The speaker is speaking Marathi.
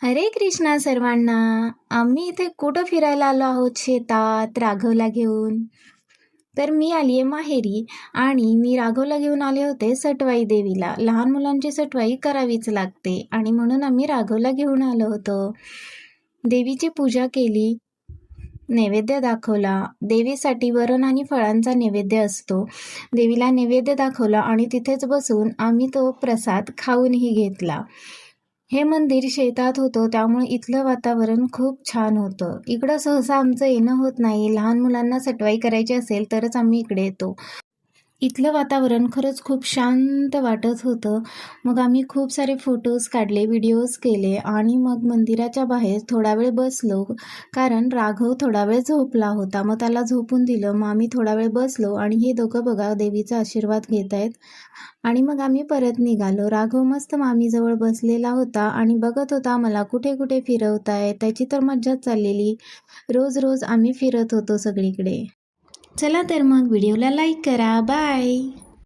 हरे कृष्णा सर्वांना. आम्ही इथे कुठं फिरायला आलो आहोत? शेतात राघवला घेऊन. तर मी आली आहे माहेरी आणि मी राघवला घेऊन आले होते सटवाई देवीला. लहान मुलांची सटवाई करावीच लागते आणि म्हणून आम्ही राघवला घेऊन आलो होतो. देवीची पूजा केली, नैवेद्य दाखवला. देवीसाठी वरण आणि फळांचा नैवेद्य असतो. देवीला नैवेद्य दाखवला आणि तिथेच बसून आम्ही तो प्रसाद खाऊनही घेतला. हे मंदिर शेतात होतं, त्यामुळे इथलं वातावरण खूप छान होतं. इकडं सहसा आमचं येणं होत नाही. लहान मुलांना सटवाई करायची असेल तरच आम्ही इकडे येतो. इथलं वातावरण खरंच खूप शांत वाटत होतं. मग आम्ही खूप सारे फोटोज काढले, व्हिडिओज केले आणि मग मंदिराच्या बाहेर थोडा वेळ बसलो. कारण राघव थोडा वेळ झोपला होता. मग त्याला झोपून दिलं. मग आम्ही थोडा वेळ बसलो आणि हे दोघं बघा देवीचा आशीर्वाद घेत आहेत. आणि मग आम्ही परत निघालो. राघव मस्त मामीजवळ बसलेला होता आणि बघत होता मला कुठे कुठे फिरवताय. त्याची तर मज्जाच चाललेली. रोज रोज आम्ही फिरत होतो सगळीकडे. चला तर मग व्हिडिओला लाईक करा. बाय.